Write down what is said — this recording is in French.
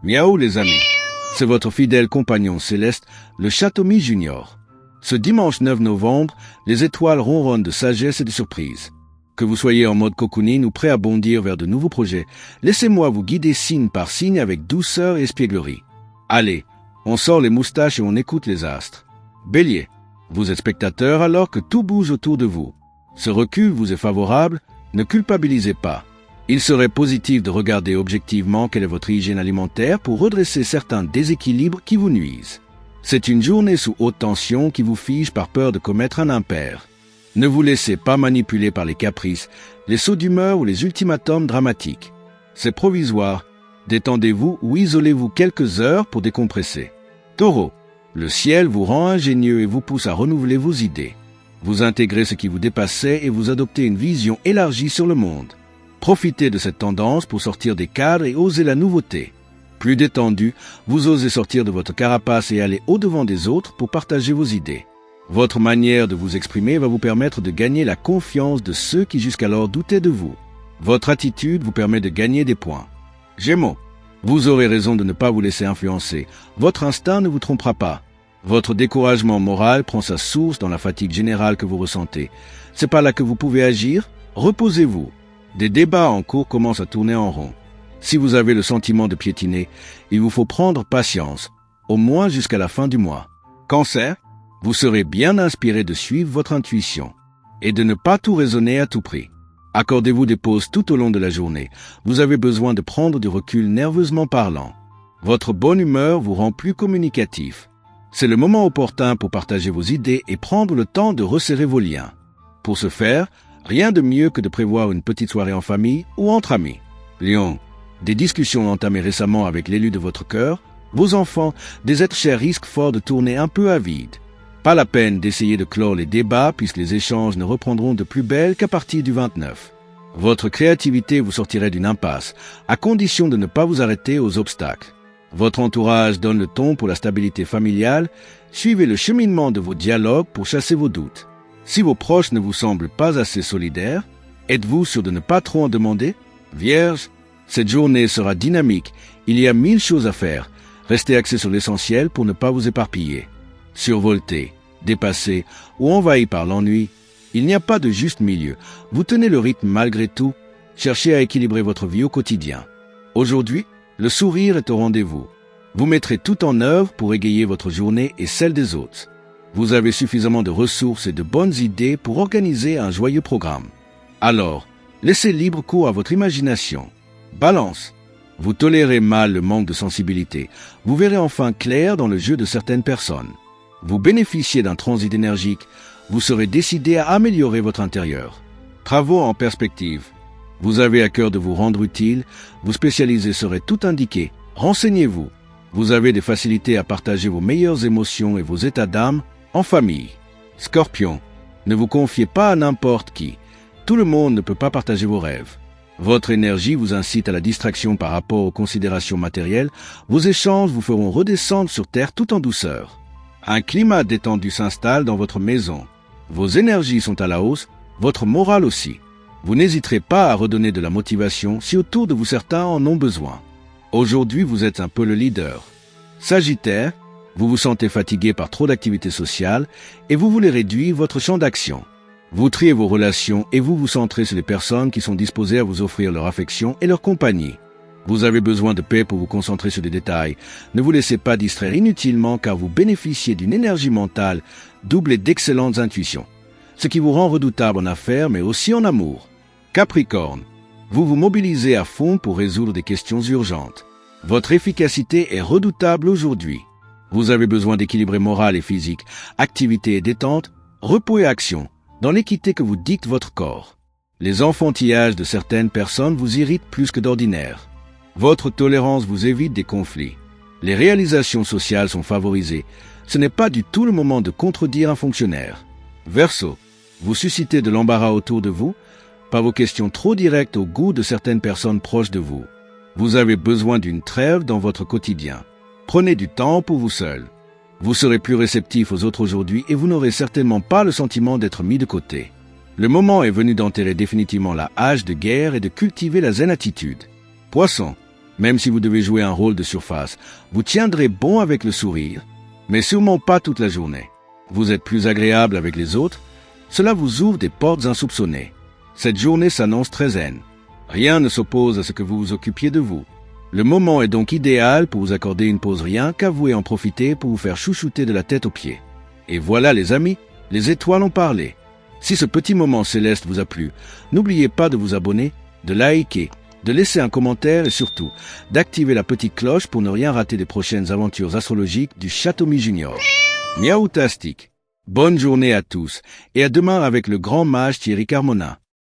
Miaou les amis, c'est votre fidèle compagnon céleste, le Chatomi Junior. Ce dimanche 9 novembre, les étoiles ronronnent de sagesse et de surprise. Que vous soyez en mode cocooning ou prêt à bondir vers de nouveaux projets, laissez-moi vous guider signe par signe avec douceur et espièglerie. Allez, on sort les moustaches et on écoute les astres. Bélier, vous êtes spectateur alors que tout bouge autour de vous. Ce recul vous est favorable, ne culpabilisez pas. Il serait positif de regarder objectivement quelle est votre hygiène alimentaire pour redresser certains déséquilibres qui vous nuisent. C'est une journée sous haute tension qui vous fige par peur de commettre un impair. Ne vous laissez pas manipuler par les caprices, les sauts d'humeur ou les ultimatums dramatiques. C'est provisoire. Détendez-vous ou isolez-vous quelques heures pour décompresser. Taureau, le ciel vous rend ingénieux et vous pousse à renouveler vos idées. Vous intégrez ce qui vous dépassait et vous adoptez une vision élargie sur le monde. Profitez de cette tendance pour sortir des cadres et oser la nouveauté. Plus détendu, vous osez sortir de votre carapace et aller au-devant des autres pour partager vos idées. Votre manière de vous exprimer va vous permettre de gagner la confiance de ceux qui jusqu'alors doutaient de vous. Votre attitude vous permet de gagner des points. Gémeaux, vous aurez raison de ne pas vous laisser influencer. Votre instinct ne vous trompera pas. Votre découragement moral prend sa source dans la fatigue générale que vous ressentez. C'est pas là que vous pouvez agir? Reposez-vous. Des débats en cours commencent à tourner en rond. Si vous avez le sentiment de piétiner, il vous faut prendre patience, au moins jusqu'à la fin du mois. Cancer, vous serez bien inspiré de suivre votre intuition et de ne pas tout raisonner à tout prix. Accordez-vous des pauses tout au long de la journée. Vous avez besoin de prendre du recul nerveusement parlant. Votre bonne humeur vous rend plus communicatif. C'est le moment opportun pour partager vos idées et prendre le temps de resserrer vos liens. Pour ce faire, rien de mieux que de prévoir une petite soirée en famille ou entre amis. Lion, des discussions entamées récemment avec l'élu de votre cœur, vos enfants, des êtres chers risquent fort de tourner un peu à vide. Pas la peine d'essayer de clore les débats puisque les échanges ne reprendront de plus belle qu'à partir du 29. Votre créativité vous sortirait d'une impasse, à condition de ne pas vous arrêter aux obstacles. Votre entourage donne le ton pour la stabilité familiale, suivez le cheminement de vos dialogues pour chasser vos doutes. Si vos proches ne vous semblent pas assez solidaires, êtes-vous sûr de ne pas trop en demander? Vierge, cette journée sera dynamique, il y a 1000 choses à faire. Restez axé sur l'essentiel pour ne pas vous éparpiller. Survolté, dépassé ou envahi par l'ennui, il n'y a pas de juste milieu. Vous tenez le rythme malgré tout, cherchez à équilibrer votre vie au quotidien. Aujourd'hui, le sourire est au rendez-vous. Vous mettrez tout en œuvre pour égayer votre journée et celle des autres. Vous avez suffisamment de ressources et de bonnes idées pour organiser un joyeux programme. Alors, laissez libre cours à votre imagination. Balance, vous tolérez mal le manque de sensibilité. Vous verrez enfin clair dans le jeu de certaines personnes. Vous bénéficiez d'un transit énergique. Vous serez décidé à améliorer votre intérieur. Travaux en perspective. Vous avez à cœur de vous rendre utile. Vos spécialisés seraient tout indiqués. Renseignez-vous. Vous avez des facilités à partager vos meilleures émotions et vos états d'âme en famille. Scorpion, ne vous confiez pas à n'importe qui. Tout le monde ne peut pas partager vos rêves. Votre énergie vous incite à la distraction par rapport aux considérations matérielles. Vos échanges vous feront redescendre sur terre tout en douceur. Un climat détendu s'installe dans votre maison. Vos énergies sont à la hausse, votre morale aussi. Vous n'hésiterez pas à redonner de la motivation si autour de vous certains en ont besoin. Aujourd'hui, vous êtes un peu le leader. Sagittaire, vous vous sentez fatigué par trop d'activités sociales et vous voulez réduire votre champ d'action. Vous triez vos relations et vous vous centrez sur les personnes qui sont disposées à vous offrir leur affection et leur compagnie. Vous avez besoin de paix pour vous concentrer sur des détails. Ne vous laissez pas distraire inutilement car vous bénéficiez d'une énergie mentale doublée d'excellentes intuitions. Ce qui vous rend redoutable en affaires mais aussi en amour. Capricorne, vous vous mobilisez à fond pour résoudre des questions urgentes. Votre efficacité est redoutable aujourd'hui. Vous avez besoin d'équilibrer moral et physique, activité et détente, repos et action, dans l'équité que vous dicte votre corps. Les enfantillages de certaines personnes vous irritent plus que d'ordinaire. Votre tolérance vous évite des conflits. Les réalisations sociales sont favorisées. Ce n'est pas du tout le moment de contredire un fonctionnaire. Verseau, vous suscitez de l'embarras autour de vous par vos questions trop directes au goût de certaines personnes proches de vous. Vous avez besoin d'une trêve dans votre quotidien. Prenez du temps pour vous seul. Vous serez plus réceptif aux autres aujourd'hui et vous n'aurez certainement pas le sentiment d'être mis de côté. Le moment est venu d'enterrer définitivement la hache de guerre et de cultiver la zen attitude. Poisson, Même si vous devez jouer un rôle de surface, vous tiendrez bon avec le sourire, mais sûrement pas toute la journée. Vous êtes plus agréable avec les autres, cela vous ouvre des portes insoupçonnées. Cette journée s'annonce très zen. Rien ne s'oppose à ce que vous vous occupiez de vous. Le moment est donc idéal pour vous accorder une pause rien qu'à vous et en profiter pour vous faire chouchouter de la tête aux pieds. Et voilà les amis, les étoiles ont parlé. Si ce petit moment céleste vous a plu, n'oubliez pas de vous abonner, de liker, de laisser un commentaire et surtout d'activer la petite cloche pour ne rien rater des prochaines aventures astrologiques du Châteaumy Junior. Miaoutastique. Bonne journée à tous et à demain avec le grand mage Thierry Carmona.